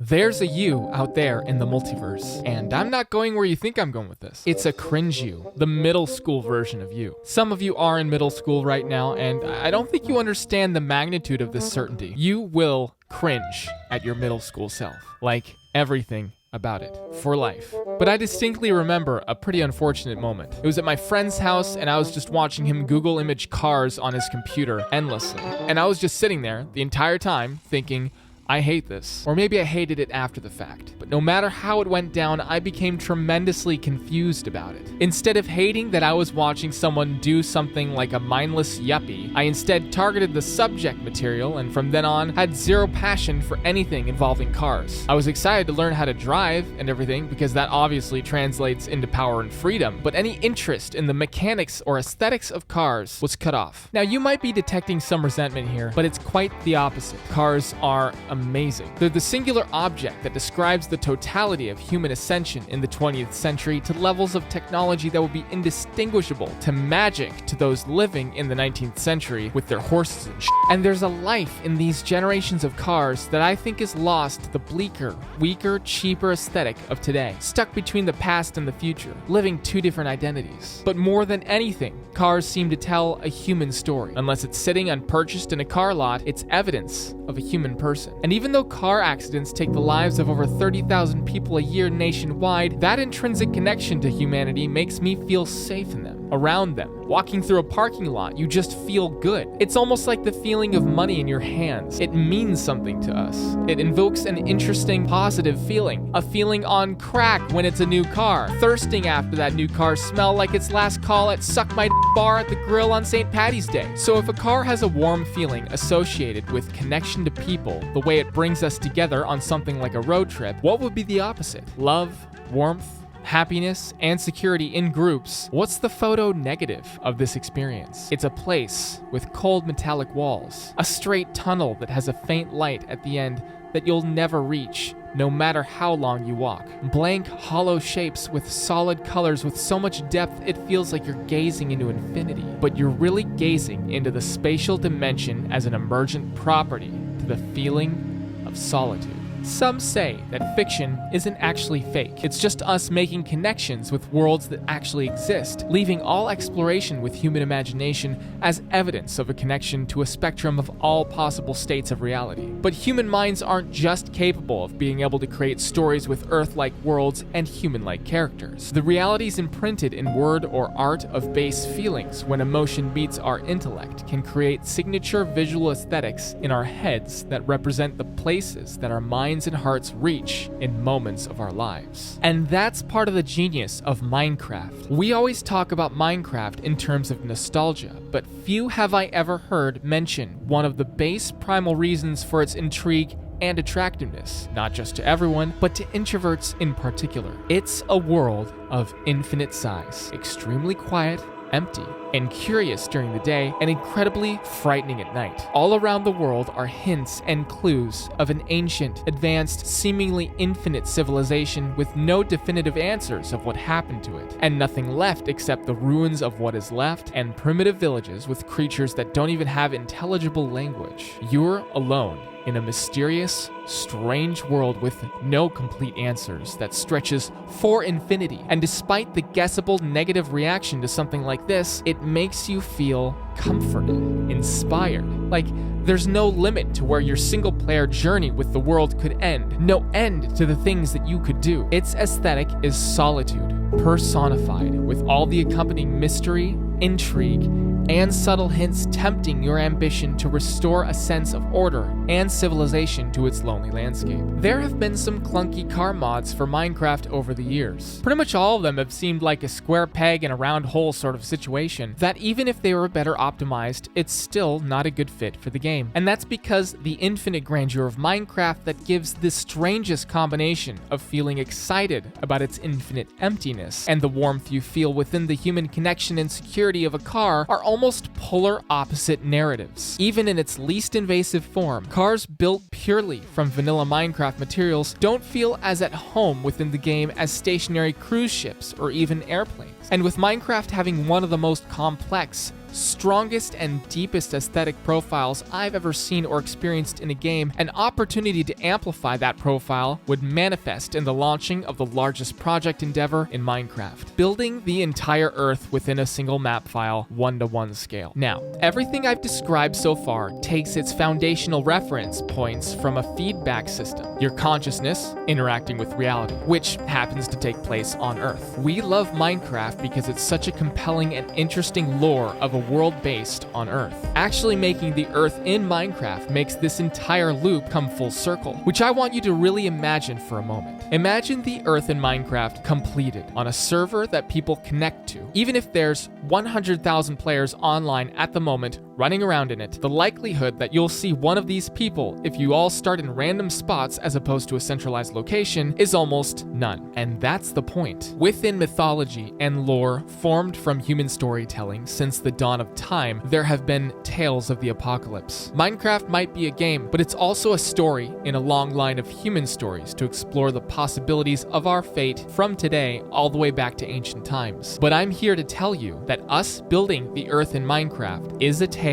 There's a you out there in the multiverse, and I'm not going where you think I'm going with this. It's a cringe you, the middle school version of you. Some of you are in middle school right now, and I don't think you understand the magnitude of this certainty. You will cringe at your middle school self, like everything about it, for life. But I distinctly remember a pretty unfortunate moment. It was at my friend's house, and I was just watching him Google image cars on his computer endlessly. And I was just sitting there the entire time thinking, I hate this. Or maybe I hated it after the fact. But no matter how it went down, I became tremendously confused about it. Instead of hating that I was watching someone do something like a mindless yuppie, I instead targeted the subject material and from then on had zero passion for anything involving cars. I was excited to learn how to drive and everything because that obviously translates into power and freedom, but any interest in the mechanics or aesthetics of cars was cut off. Now you might be detecting some resentment here, but it's quite the opposite. Cars are amazing. They're the singular object that describes the totality of human ascension in the 20th century to levels of technology that will be indistinguishable to magic to those living in the 19th century with their horses and shit. And there's a life in these generations of cars that I think is lost to the bleaker, weaker, cheaper aesthetic of today, stuck between the past and the future, living two different identities. But more than anything, cars seem to tell a human story. Unless it's sitting unpurchased in a car lot, it's evidence of a human person. And even though car accidents take the lives of over 30,000 people a year nationwide, that intrinsic connection to humanity makes me feel safe in them, around them. Walking through a parking lot, you just feel good. It's almost like the feeling of money in your hands. It means something to us. It invokes an interesting, positive feeling. A feeling on crack when it's a new car. Thirsting after that new car smell like its last call at Suck My Bar at the Grill on St. Patty's Day. So if a car has a warm feeling associated with connection to people, the way it brings us together on something like a road trip, what would be the opposite? Love, warmth, happiness, and security in groups. What's the photo negative of this experience? It's a place with cold metallic walls, a straight tunnel that has a faint light at the end that you'll never reach, no matter how long you walk. Blank, hollow shapes with solid colors with so much depth it feels like you're gazing into infinity, but you're really gazing into the spatial dimension as an emergent property to the feeling of solitude. Some say that fiction isn't actually fake. It's just us making connections with worlds that actually exist, leaving all exploration with human imagination as evidence of a connection to a spectrum of all possible states of reality. But human minds aren't just capable of being able to create stories with Earth-like worlds and human-like characters. The realities imprinted in word or art of base feelings when emotion meets our intellect can create signature visual aesthetics in our heads that represent the places that our minds and hearts reach in moments of our lives. And that's part of the genius of Minecraft. We always talk about Minecraft in terms of nostalgia, but few have I ever heard mention one of the base primal reasons for its intrigue and attractiveness, not just to everyone, but to introverts in particular. It's a world of infinite size, extremely quiet, empty, and curious during the day, and incredibly frightening at night. All around the world are hints and clues of an ancient, advanced, seemingly infinite civilization with no definitive answers of what happened to it, and nothing left except the ruins of what is left and primitive villages with creatures that don't even have intelligible language. You're alone in a mysterious, strange world with no complete answers that stretches for infinity. And despite the guessable negative reaction to something like this, it makes you feel comforted, inspired. Like there's no limit to where your single-player journey with the world could end. No end to the things that you could do. Its aesthetic is solitude, personified, with all the accompanying mystery, intrigue, and subtle hints tempting your ambition to restore a sense of order and civilization to its lonely landscape. There have been some clunky car mods for Minecraft over the years. Pretty much all of them have seemed like a square peg in a round hole sort of situation, that even if they were better optimized, it's still not a good fit for the game. And that's because the infinite grandeur of Minecraft that gives the strangest combination of feeling excited about its infinite emptiness and the warmth you feel within the human connection and security of a car are almost polar opposite narratives. Even in its least invasive form, cars built purely from vanilla Minecraft materials don't feel as at home within the game as stationary cruise ships or even airplanes. And with Minecraft having one of the most complex, strongest and deepest aesthetic profiles I've ever seen or experienced in a game, an opportunity to amplify that profile would manifest in the launching of the largest project endeavor in Minecraft, building the entire Earth within a single map file, 1-to-1 scale. Now, everything I've described so far takes its foundational reference points from a feedback system, your consciousness interacting with reality, which happens to take place on Earth. We love Minecraft because it's such a compelling and interesting lore of a world based on Earth. Actually making the Earth in Minecraft makes this entire loop come full circle, which I want you to really imagine for a moment. Imagine the Earth in Minecraft completed on a server that people connect to. Even if there's 100,000 players online at the moment running around in it, the likelihood that you'll see one of these people if you all start in random spots as opposed to a centralized location is almost none. And that's the point. Within mythology and lore formed from human storytelling since the dawn of time, there have been tales of the apocalypse. Minecraft might be a game, but it's also a story in a long line of human stories to explore the possibilities of our fate from today all the way back to ancient times. But I'm here to tell you that us building the Earth in Minecraft is a tale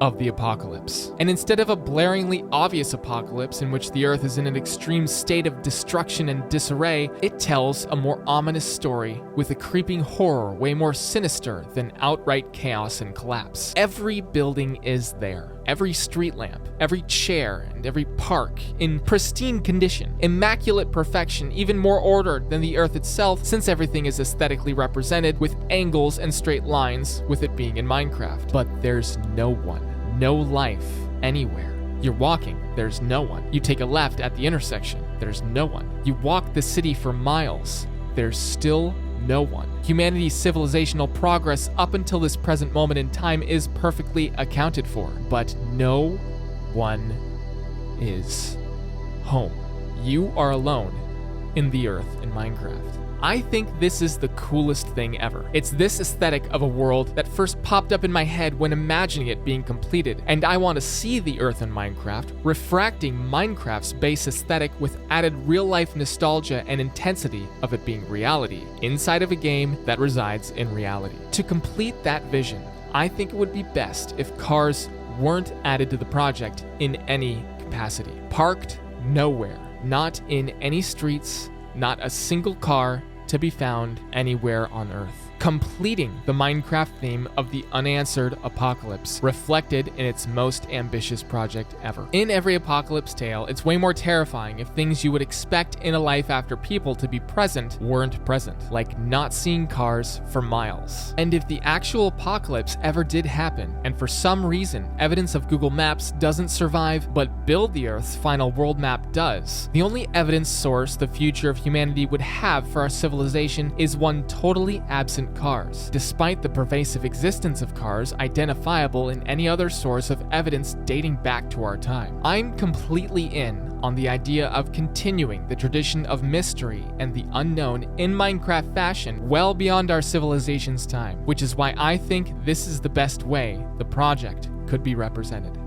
of the apocalypse. And instead of a blaringly obvious apocalypse in which the Earth is in an extreme state of destruction and disarray, it tells a more ominous story with a creeping horror way more sinister than outright chaos and collapse. Every building is there. Every street lamp, every chair, and every park in pristine condition. Immaculate perfection, even more ordered than the Earth itself, since everything is aesthetically represented with angles and straight lines, with it being in Minecraft. But there's no one, no life anywhere. You're walking, there's no one. You take a left at the intersection, there's no one. You walk the city for miles, there's still no one. Humanity's civilizational progress up until this present moment in time is perfectly accounted for, but no one is home. You are alone in the Earth in Minecraft. I think this is the coolest thing ever. It's this aesthetic of a world that first popped up in my head when imagining it being completed, and I want to see the Earth in Minecraft, refracting Minecraft's base aesthetic with added real-life nostalgia and intensity of it being reality, inside of a game that resides in reality. To complete that vision, I think it would be best if cars weren't added to the project in any capacity. Parked nowhere, not in any streets, not a single car to be found anywhere on Earth. Completing the Minecraft theme of the unanswered apocalypse, reflected in its most ambitious project ever. In every apocalypse tale, it's way more terrifying if things you would expect in a life after people to be present weren't present, like not seeing cars for miles. And if the actual apocalypse ever did happen, and for some reason evidence of Google Maps doesn't survive, but Build the Earth's final world map does, the only evidence source the future of humanity would have for our civilization is one totally absent cars, despite the pervasive existence of cars identifiable in any other source of evidence dating back to our time. I'm completely in on the idea of continuing the tradition of mystery and the unknown in Minecraft fashion well beyond our civilization's time, which is why I think this is the best way the project could be represented.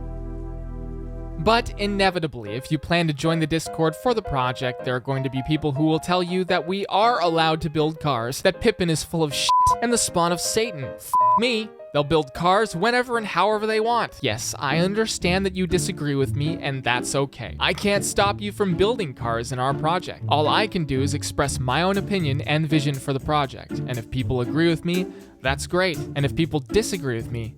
But inevitably, if you plan to join the Discord for the project, there are going to be people who will tell you that we are allowed to build cars, that Pippen is full of shit, and the spawn of Satan. F me. They'll build cars whenever and however they want. Yes, I understand that you disagree with me, and that's okay. I can't stop you from building cars in our project. All I can do is express my own opinion and vision for the project. And if people agree with me, that's great. And if people disagree with me,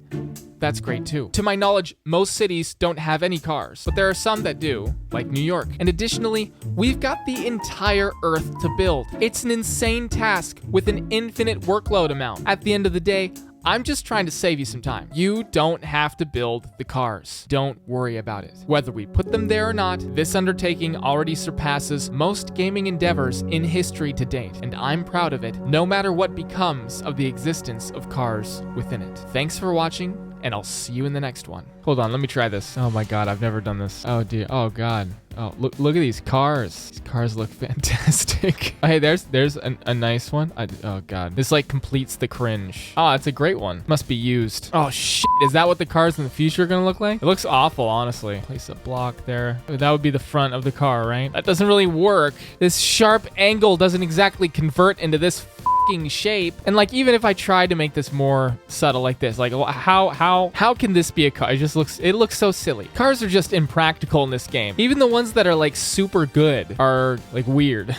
that's great too. To my knowledge, most cities don't have any cars, but there are some that do, like New York. And additionally, we've got the entire Earth to build. It's an insane task with an infinite workload amount. At the end of the day, I'm just trying to save you some time. You don't have to build the cars. Don't worry about it. Whether we put them there or not, this undertaking already surpasses most gaming endeavors in history to date, and I'm proud of it, no matter what becomes of the existence of cars within it. Thanks for watching, and I'll see you in the next one. Hold on, let me try this. Oh my god, I've never done this. Oh dear, oh god. Oh, look at these cars. These cars look fantastic. Oh, hey, there's a nice one. Oh god, this like completes the cringe. Oh, it's a great one. Must be used. Oh shit, is that what the cars in the future are gonna look like? It looks awful, honestly. Place a block there. That would be the front of the car, right? That doesn't really work. This sharp angle doesn't exactly convert into this fucking shape. And like, even if I tried to make this more subtle like this, like how can this be a car? It looks so silly. Cars are just impractical in this game. Even the ones that are like super good are like weird.